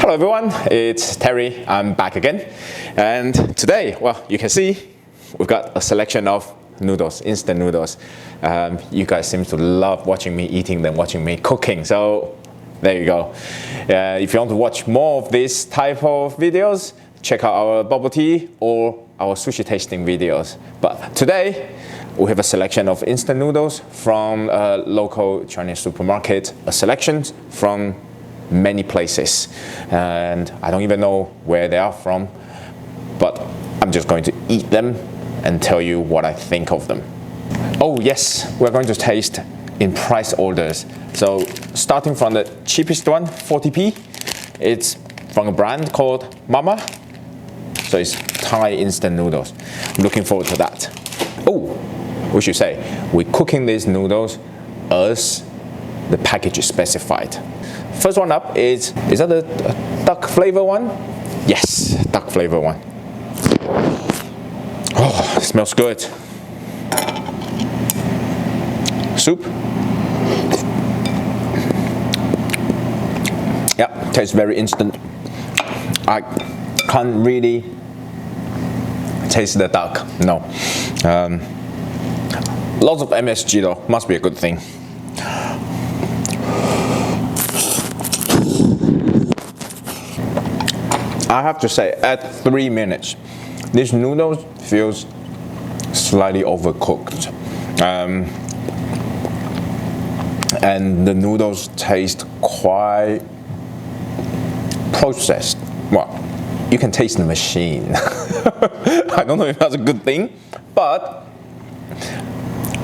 Hello everyone, it's Terry. I'm back again, and today, well, you can see we've got a selection of noodles, instant noodles. You guys seem to love watching me eating than watching me cooking, so there you go. If you want to watch more of this type of videos, check out our bubble tea or our sushi tasting videos. But today we have a selection of instant noodles from a local Chinese supermarket, a selection from many places, and I don't even know where they are from, but I'm just going to eat them and tell you what I think of them. Oh yes, we're going to taste in price orders. So starting from the cheapest one, 40p, it's from a brand called Mama. So it's Thai instant noodles. I'm looking forward to that. Oh, we should say, we're cooking these noodles as the package is specified. First one up is that the duck flavor one? Yes, duck flavor one. Oh, it smells good. Soup. Yeah, tastes very instant. I can't really taste the duck, no. Lots of MSG though, must be a good thing. I have to say, at 3 minutes, this noodles feels slightly overcooked. And the noodles taste quite processed. Well, you can taste the machine. I don't know if that's a good thing, but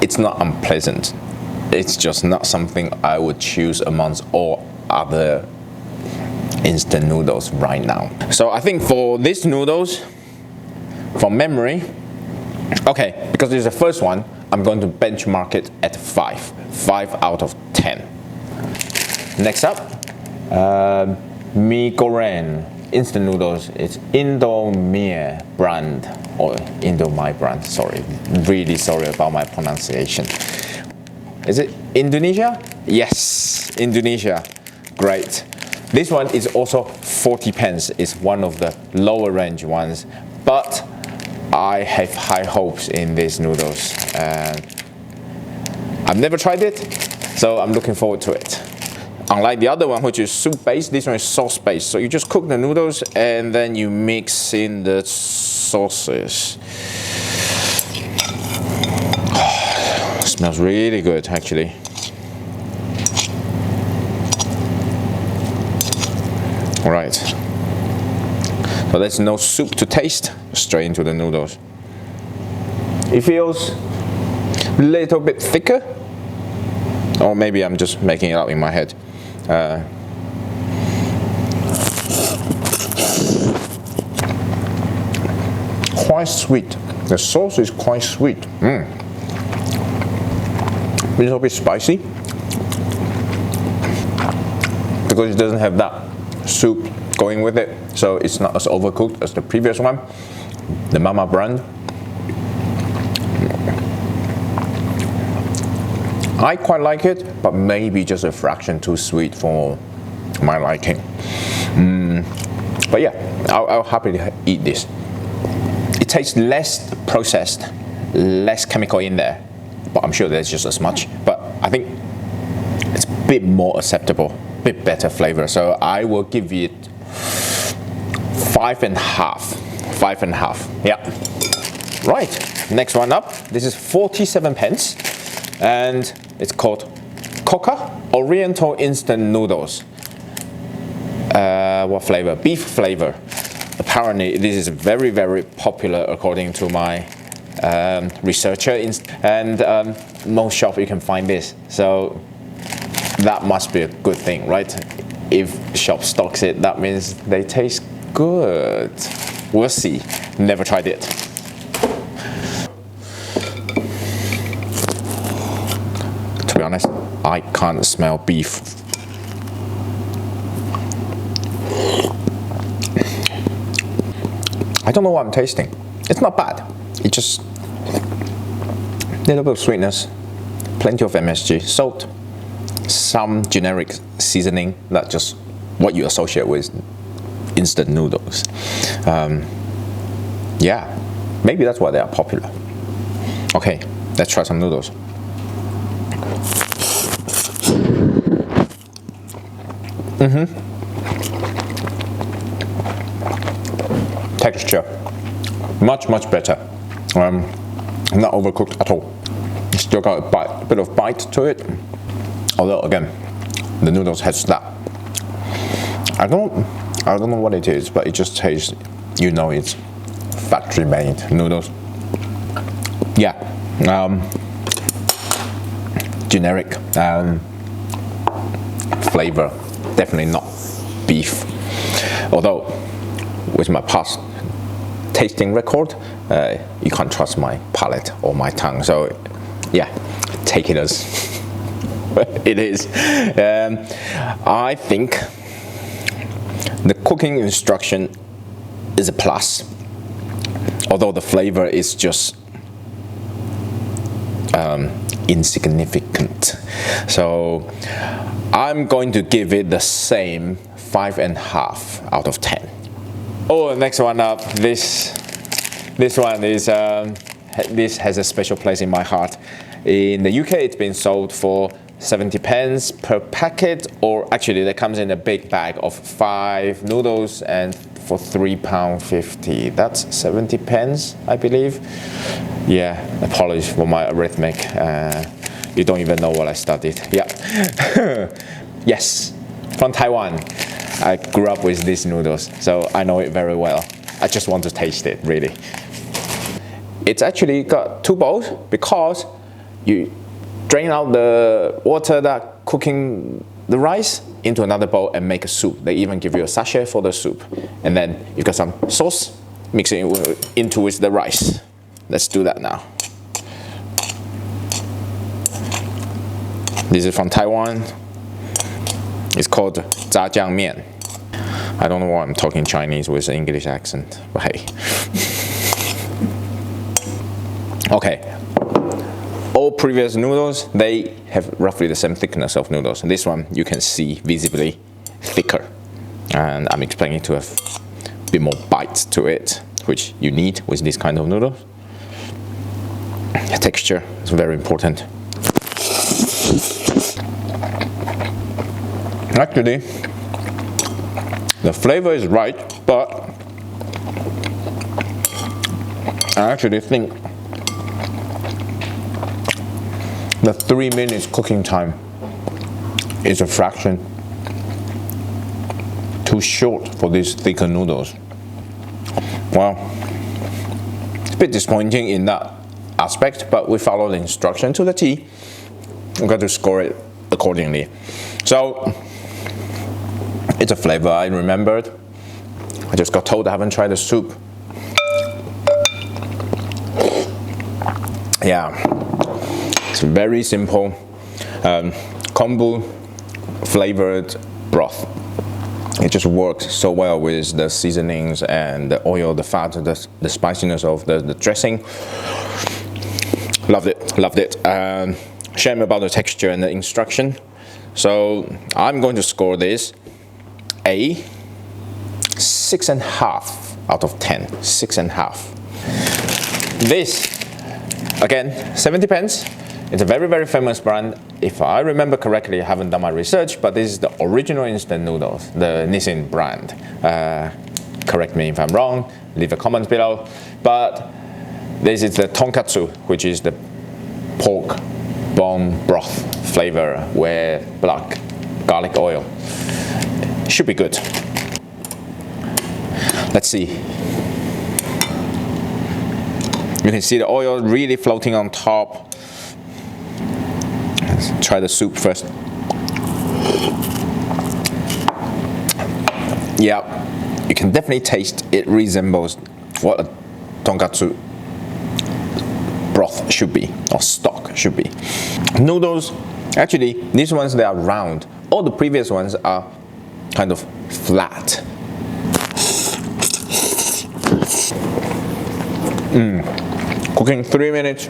it's not unpleasant. It's just not something I would choose amongst all other instant noodles right now. So I think for these noodles, from memory, okay, because this is the first one, I'm going to benchmark it at 5 out of 10. Next up, Goreng instant noodles. It's Indomie brand, or Indomie brand, sorry, really sorry about my pronunciation. Is it Indonesia? Yes, Indonesia, great. This one is also 40 pence. It's one of the lower range ones, but I have high hopes in these noodles. I've never tried it, so I'm looking forward to it. Unlike the other one, which is soup based, this one is sauce based. So you just cook the noodles and then you mix in the sauces. Oh, smells really good, actually. Right, so there's no soup to taste, straight into the noodles. It feels a little bit thicker, or maybe I'm just making it up in my head. Quite sweet. The sauce is quite sweet. A little bit spicy, because it doesn't have that soup going with it, so it's not as overcooked as the previous one, the Mama brand. I quite like it, but maybe just a fraction too sweet for my liking. But yeah, I'll happily eat this. It tastes less processed, less chemical in there, but I'm sure there's just as much, but I think it's a bit more acceptable, bit better flavor, so I will give it 5.5. 5.5. Yeah. Right. Next one up. This is 47 pence, and it's called Coca Oriental Instant Noodles. What flavor? Beef flavor. Apparently, this is very, very popular according to my researcher, and most shops you can find this. So that must be a good thing, right? If shop stocks it, that means they taste good. We'll see. Never tried it. To be honest, I can't smell beef. I don't know what I'm tasting. It's not bad. It's just a little bit of sweetness, plenty of MSG, salt, some generic seasoning, not just what you associate with instant noodles. Yeah, maybe that's why they are popular. Okay, let's try some noodles. Texture, much better. Not overcooked at all. Still got a bit of bite to it. Although again, the noodles has that. I don't know what it is, but it just tastes. You know, it's factory-made noodles. Yeah, generic flavor. Definitely not beef. Although, with my past tasting record, you can't trust my palate or my tongue. So, yeah, take it as it is. I think the cooking instruction is a plus, although the flavor is just insignificant. So I'm going to give it the same 5.5 out of 10. Oh, next one up. This one is this has a special place in my heart. In the UK, it's been sold for 70 pence per packet, or actually, that comes in a big bag of 5 noodles and for £3.50. That's 70 pence, I believe. Yeah, apologies for my arithmetic. You don't even know what I studied. Yeah. Yes, from Taiwan. I grew up with these noodles, so I know it very well. I just want to taste it, really. It's actually got 2 bowls because you drain out the water that cooking the rice into another bowl and make a soup. They even give you a sachet for the soup. And then you've got some sauce, mix it into with the rice. Let's do that now. This is from Taiwan. It's called zhajiang mian. I don't know why I'm talking Chinese with an English accent, but hey. Okay. All previous noodles, they have roughly the same thickness of noodles. And this one, you can see visibly thicker. And I'm expecting to have a bit more bite to it, which you need with this kind of noodle. Texture is very important. Actually, the flavor is right, but I actually think the 3 minutes cooking time is a fraction too short for these thicker noodles. Well, it's a bit disappointing in that aspect, but we follow the instruction to the T. We've got to score it accordingly. So, it's a flavor I remembered. I just got told I haven't tried the soup. Yeah, it's very simple. Kombu flavored broth. It just works so well with the seasonings and the oil, the fat, the spiciness of the dressing. Loved it. Shame about the texture and the instruction. So I'm going to score this a 6.5 out of 10. 6.5. This, again, 70 pence. It's a very famous brand. If I remember correctly, I haven't done my research, but this is the original instant noodles, the Nissin brand. Correct me if I'm wrong, leave a comment below. But this is the Tonkotsu, which is the pork bone broth flavor with black garlic oil. Should be good. Let's see. You can see the oil really floating on top. Let's try the soup first. Yeah, you can definitely taste it resembles what a tonkatsu broth should be, or stock should be. Noodles, actually, these ones, they are round. All the previous ones are kind of flat. Cooking 3 minutes.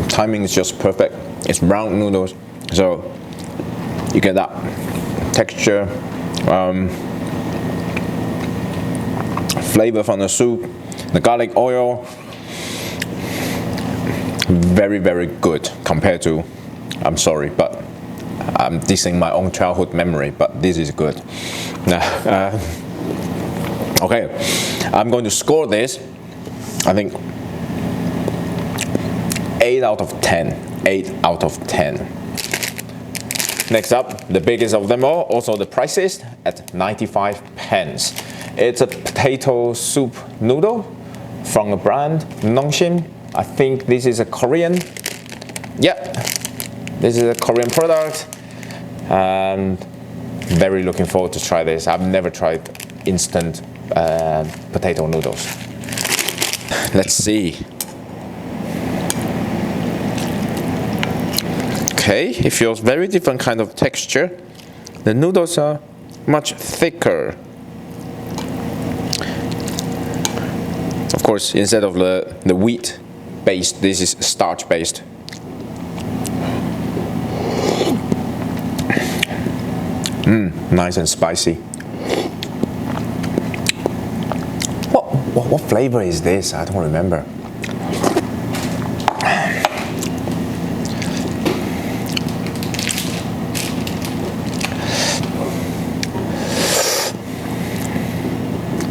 Timing is just perfect. It's round noodles, so you get that texture. flavor from the soup, the garlic oil. Very, very good compared to, I'm sorry, but I'm dissing my own childhood memory, but this is good. Okay, I'm going to score this, I think, 8 out of 10. 8 out of 10. Next up, the biggest of them all, also the priciest, at 95 pence. It's a potato soup noodle from a brand, Nongshim. I think this is a Korean. Yeah, this is a Korean product. And very looking forward to try this. I've never tried instant potato noodles. Let's see. Okay, it feels very different kind of texture. The noodles are much thicker. Of course, instead of the wheat based, this is starch based. Nice and spicy. What flavor is this? I don't remember.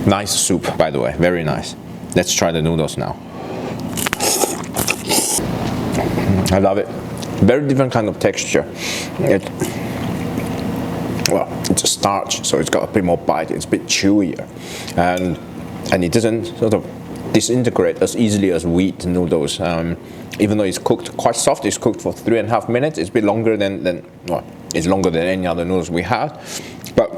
Nice soup, by the way, very nice. Let's try the noodles now. I love it. Very different kind of texture. It's a starch, so it's got a bit more bite. It's a bit chewier, and it doesn't sort of disintegrate as easily as wheat noodles. Even though it's cooked quite soft, it's cooked for 3.5 minutes. It's a bit longer than it's longer than any other noodles we had, but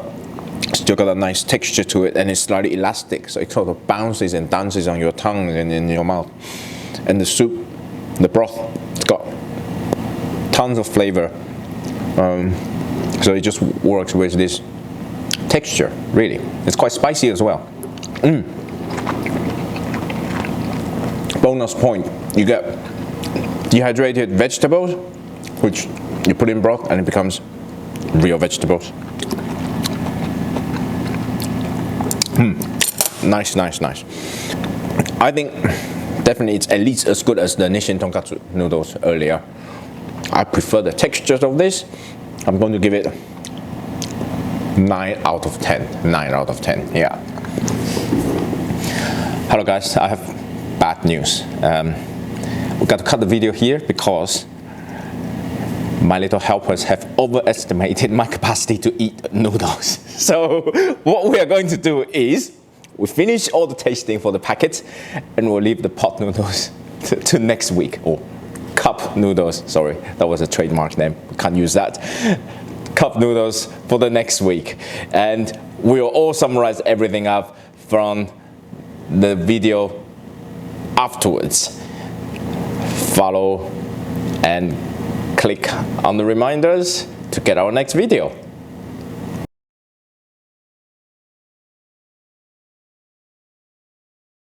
still got a nice texture to it, and it's slightly elastic, so it sort of bounces and dances on your tongue and in your mouth. And the soup, the broth, it's got tons of flavor, so it just works with this texture, really. It's quite spicy as well. Bonus point, you get dehydrated vegetables, which you put in broth and it becomes real vegetables. Nice. I think definitely it's at least as good as the Nissin Tonkotsu noodles earlier. I prefer the textures of this. I'm going to give it 9 out of 10. 9 out of 10, yeah. Hello guys, I have bad news. We've got to cut the video here because my little helpers have overestimated my capacity to eat noodles. So what we are going to do is we finish all the tasting for the packets and we'll leave the pot noodles to next week. Or cup noodles, sorry, that was a trademark name, can't use that. Cup noodles for the next week. And we'll all summarize everything up from the video afterwards. Follow and click on the reminders to get our next video.